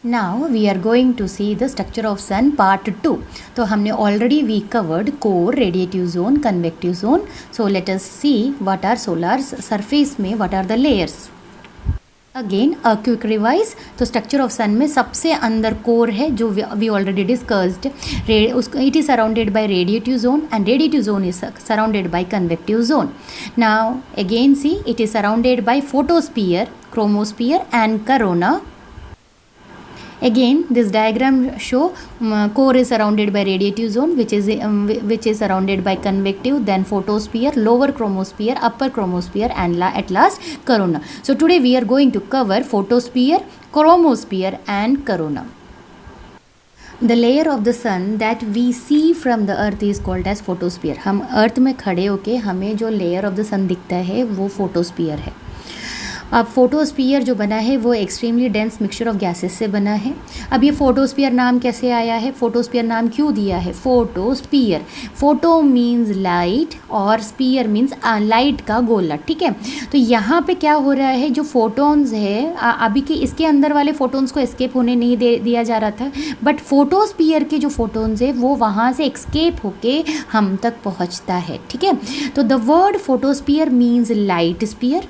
Now we are going to see the structure of sun part 2. तो हमने already we covered core, radiative zone, convective zone. So let us see what are solar surface में what are the layers. Again a quick revise. तो structure of sun में सबसे अंदर core है जो we already discussed. It is surrounded by radiative zone and radiative zone is surrounded by convective zone. Now again see it is surrounded by photosphere, chromosphere and corona. Again, this diagram show core is surrounded by radiative zone, which is surrounded by convective, then photosphere, lower chromosphere, upper chromosphere, and at last corona. So today we are going to cover photosphere, chromosphere, and corona. The layer of the sun that we see from the earth is called as photosphere. हम अर्थ में खड़े होके हमें जो layer of the सन दिखता है वो photosphere है. अब फोटोस्फीयर जो बना है वो extremely dense mixture of gases से बना है. अब ये फोटोस्फीयर नाम कैसे आया है, फोटोस्फीयर नाम क्यों दिया है? फोटोस्फीयर, फोटो मीन्स लाइट और स्फीयर मीन्स लाइट का गोला. ठीक है, तो यहाँ पे क्या हो रहा है, जो फोटोन्स है अभी के इसके अंदर वाले फोटोन्स को एस्केप होने नहीं दिया जा रहा था, बट फोटोस्फीयर के जो फोटोन्स है वो वहाँ से एस्केप होके हम तक पहुँचता है. ठीक है, तो the word photosphere means light sphere.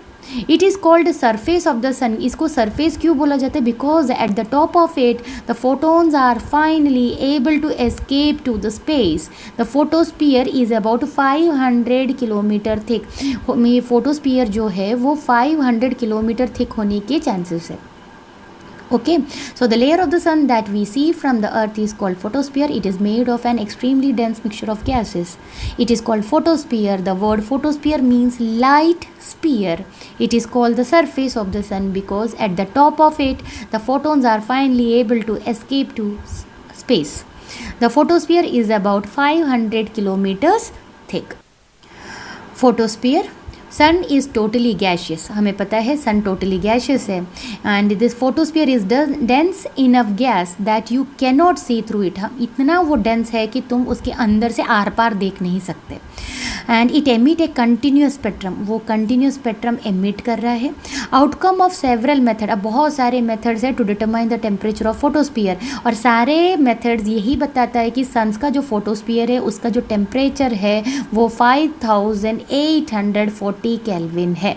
It is called surface of the sun. इसको सरफेस क्यों बोला जाता है? Because at the top of it the photons are finally able to escape to the space. The photosphere is about 500 kilometre thick. ये photosphere जो है वो 500 kilometre thick होने के चांसेस है. Okay, so the layer of the sun that we see from the earth is called photosphere. It is made of an extremely dense mixture of gases. It is called photosphere. The word photosphere means light sphere. It is called the surface of the sun because at the top of it the photons are finally able to escape to space. The photosphere is about 500 kilometers thick. Photosphere. Sun is totally gaseous. हमें पता है sun totally gaseous है and this photosphere is dense enough gas that you can not see through it. इतना वो dense है कि तुम उसके अंदर से आर पार देख नहीं सकते. And it emit a continuous spectrum. वो कंटिन्यूस स्पेक्ट्रम एमिट कर रहा है. Outcome of several method. अब बहुत सारे मेथड्स है to determine the temperature of photosphere और सारे मेथड्स यही बताता है कि सन्स का जो फोटोस्फीयर है उसका जो टेम्परेचर है वो 5840 केल्विन है.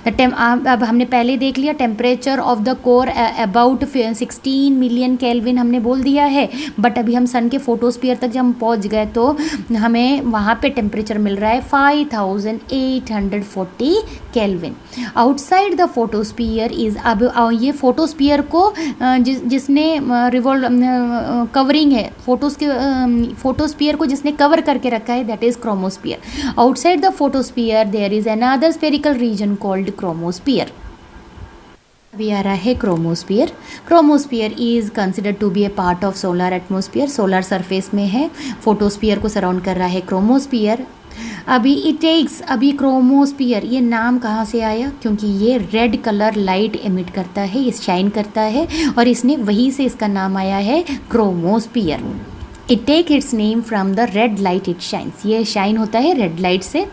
अब हमने पहले देख लिया temperature of the core about 16 million kelvin हमने बोल दिया है. बट अभी हम सन के फोटोस्फीयर तक जब हम पहुंच गए तो हमें वहाँ पे टेम्परेचर मिल रहा है 5840 kelvin. Outside the photosphere is, अब ये फोटोस्फीयर को जिसने कवरिंग है फोटोस्फीयर को जिसने कवर करके रखा है that is chromosphere. Outside the photosphere there is another spherical region called chromosphere. अभी आ रहा है chromosphere. Chromosphere is considered to be a part of solar atmosphere. Solar surface में है. फोटोस्फीयर को सराउंड कर रहा है क्रोमोस्फीयर. अभी क्रोमोस्फीयर ये नाम कहाँ से आया? क्योंकि ये रेड कलर लाइट एमिट करता है, ये शाइन करता है और इसने वहीं से इसका नाम आया है chromosphere. It take its name from the red light it shines. ये शाइन होता है रेड लाइट से.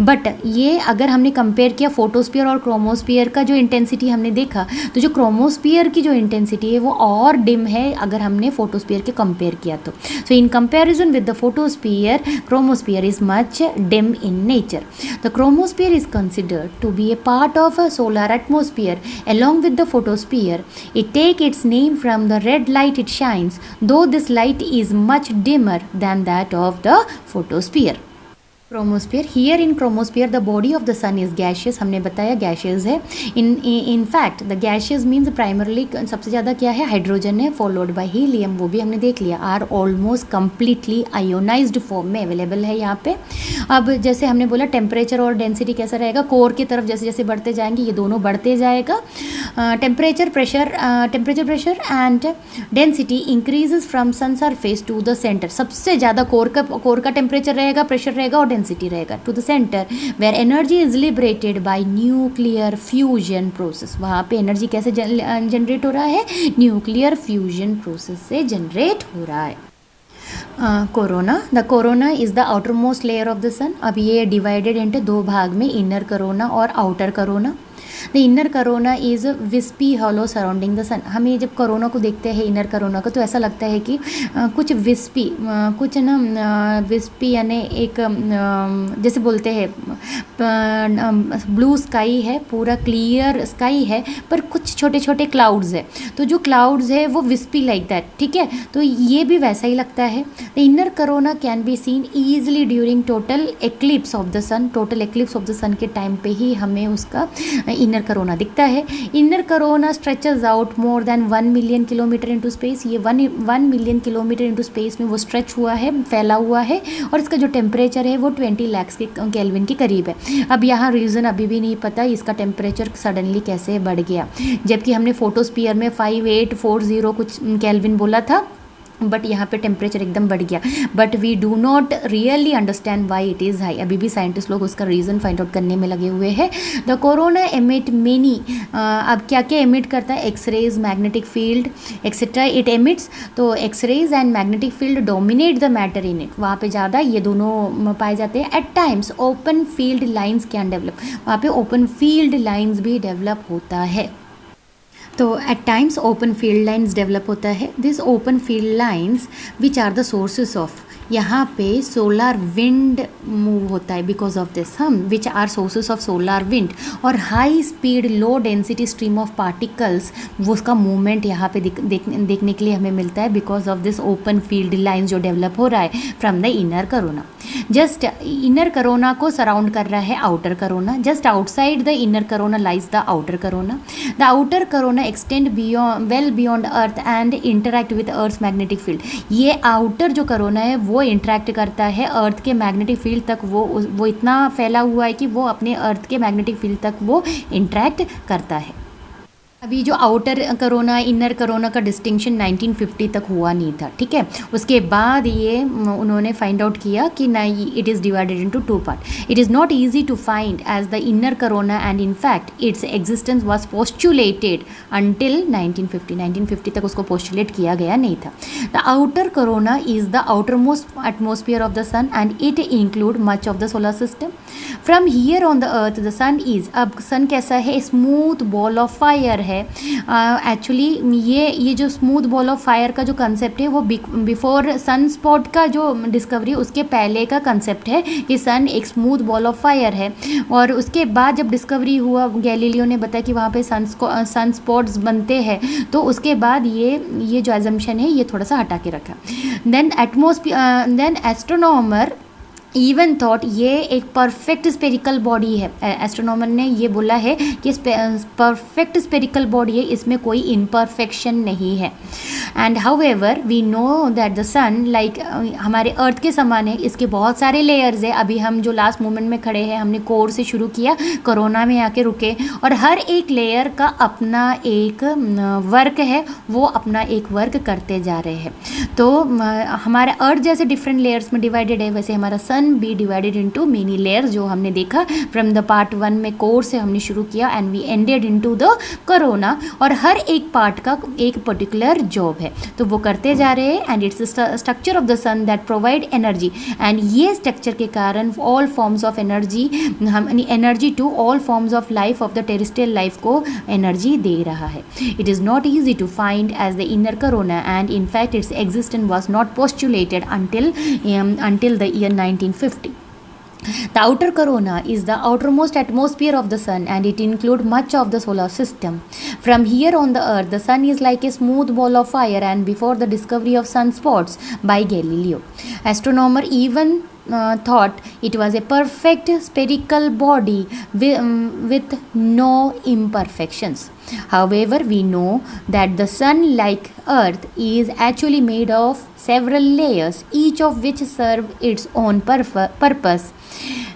बट ये अगर हमने कंपेयर किया फोटोस्फीयर और क्रोमोस्फीयर का जो इंटेंसिटी हमने देखा तो जो क्रोमोस्फीयर की जो इंटेंसिटी है वो और डिम है अगर हमने फोटोस्फीयर के कंपेयर किया तो. So in comparison with the photosphere chromosphere is much dim in nature. The chromosphere is considered to be a part of a solar atmosphere along with the photosphere. It take its name from the red light it shines, though this light is much dimmer than that of the photosphere. Chromosphere. Here in chromosphere the body of the sun is gaseous. हमने बताया gaseous है. In fact the gaseous means primarily सबसे ज़्यादा क्या है, hydrogen है followed by helium. वो भी हमने देख लिया. Are almost completely ionized form में अवेलेबल है यहाँ पे. अब जैसे हमने बोला टेम्परेचर और डेंसिटी कैसा रहेगा, कोर की तरफ जैसे जैसे बढ़ते जाएंगे ये दोनों बढ़ते जाएगा. Temperature pressure and density increases from sun surface to the centre. सबसे ज़्यादा कोर का टेम्परेचर रहेगा, प्रेशर रहेगा और डेंसिटी रहेगा to the centre where energy is liberated by nuclear fusion process. वहाँ पे एनर्जी कैसे जनरेट हो रहा है? न्यूक्लियर फ्यूजन प्रोसेस से जनरेट हो रहा है. Corona. The corona is the outermost layer of the sun. अब ये डिवाइडेड इंटू दो भाग में, इनर कोरोना और outer corona. The inner corona is wispy hollow surrounding the sun. हमें जब कोरोना को देखते हैं इनर करोना को तो ऐसा लगता है कि कुछ विस्पी कुछ ना विस्पी यानी एक जैसे बोलते हैं ब्लू स्काई है, पूरा क्लियर स्काई है, पर कुछ छोटे छोटे क्लाउड्स है, तो जो क्लाउड्स है वो विस्पी लाइक दैट, ठीक है। तो ये भी वैसा ही लगता है। The inner corona can be seen easily during total eclipse of the sun. Total eclipse of the sun के टाइम पे ही हमें उसका इनर करोना दिखता है। Inner corona stretches out more than 1 million kilometre into space. ये 1 million kilometre into space में वो stretch हुआ है, फैला हुआ है, और इसका जो टेम्परेचर है वो 20 लाख के केल्विन के करीब है। अब यहाँ रीज़न अभी भी नहीं पता इसका टेम्परेचर सडनली कैसे बढ़ गया, जबकि हमने फोटोस्फीयर में 5840 कुछ केल्विन बोला था, बट यहाँ पे टेम्परेचर एकदम बढ़ गया। But we do not really understand why it is high. अभी भी साइंटिस्ट लोग उसका रीज़न फाइंड आउट करने में लगे हुए हैं। द कोरोना एमिट मेनी, अब क्या क्या एमिट करता है, X-rays, magnetic field etcetera it emits. तो X-rays and magnetic field dominate the matter in it, वहाँ पे ज़्यादा ये दोनों पाए जाते हैं। At times open field lines can develop, वहाँ पे ओपन फील्ड लाइन्स भी डेवलप होता है। तो at times open field lines develop होता है। This open field lines which are the sources of, यहाँ पे सोलर विंड मूव होता है बिकॉज ऑफ दिस, हम which are sources of solar wind, और high speed low density stream of particles, वो उसका मूवमेंट यहाँ पे देखने के लिए हमें मिलता है because of this open field lines जो डेवलप हो रहा है from the inner corona. Just inner corona को सराउंड कर रहा है outer corona. Just outside the inner corona lies the outer corona. The outer corona extend well beyond earth and interact with earth magnetic field. ये outer जो corona है वो interact करता है अर्थ के मैग्नेटिक फील्ड तक, वो इतना फैला हुआ है कि वो अपने अर्थ के मैग्नेटिक फील्ड तक वो इंटरैक्ट करता है। अभी जो आउटर करोना इनर करोना का डिस्टिंक्शन 1950 तक हुआ नहीं था, ठीक है। उसके बाद ये उन्होंने फाइंड आउट किया कि ना it is divided into 2 part. It is not easy to find as the inner corona and in fact its existence was postulated until 1950 तक उसको पोस्टुलेट किया गया नहीं था। The outer corona is the outermost atmosphere of the sun and it include much of the solar system. From here on the earth the sun is, अब sun कैसा है, smooth ball of fire है। Actually ये जो smooth ball of fire का जो concept है वो बिफोर सन स्पॉट का जो डिस्कवरी उसके पहले का कंसेप्ट है कि सन एक स्मूथ बॉल ऑफ फायर है। और उसके बाद जब डिस्कवरी हुआ, गैलीलियो ने बताया कि वहाँ पे सन स्पॉट्स बनते हैं, तो उसके बाद ये जो एजम्पशन है ये थोड़ा सा हटा के रखा। देन एस्ट्रोनॉमर इवन थॉट ये एक परफेक्ट स्पेरिकल बॉडी है। एस्ट्रोनॉमर ने ये बोला है कि परफेक्ट स्पेरिकल बॉडी है, इसमें कोई इम्परफेक्शन नहीं है। And however we know that the sun like हमारे अर्थ के समान है, इसके बहुत सारे लेयर्स है। अभी हम जो लास्ट मोमेंट में खड़े हैं, हमने कोर से शुरू किया, कोरोना में आके रुके, और हर एक लेयर का अपना एक वर्क है, वो अपना एक वर्क करते जा रहे हैं। तो हमारा अर्थ जैसे डिफरेंट लेयर्स में डिवाइडेड है, वैसे हमारा sun be divided into many layers, जो हमने देखा फ्रॉम द पार्ट 1 में कोर से हमने शुरू किया and we ended into the corona. और हर एक पार्ट का एक पर्टिकुलर जॉब है, तो वो करते जा रहे हैं। And it's structure of the sun that provide energy, and ये स्ट्रक्चर के कारण all forms of energy, energy to all forms of life of the terrestrial life को एनर्जी दे रहा है। It is not easy to find as the inner corona and in fact its existence was not postulated until the year 1950. The outer corona is the outermost atmosphere of the sun and it includes much of the solar system. From here on the earth, the sun is like a smooth ball of fire, and before the discovery of sunspots by Galileo, astronomer even thought it was a perfect spherical body with no imperfections. However, we know that the sun, like Earth, is actually made of several layers, each of which serve its own purpose.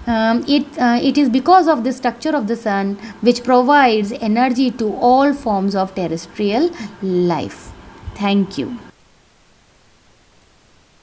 It is because of the structure of the sun which provides energy to all forms of terrestrial life. Thank you.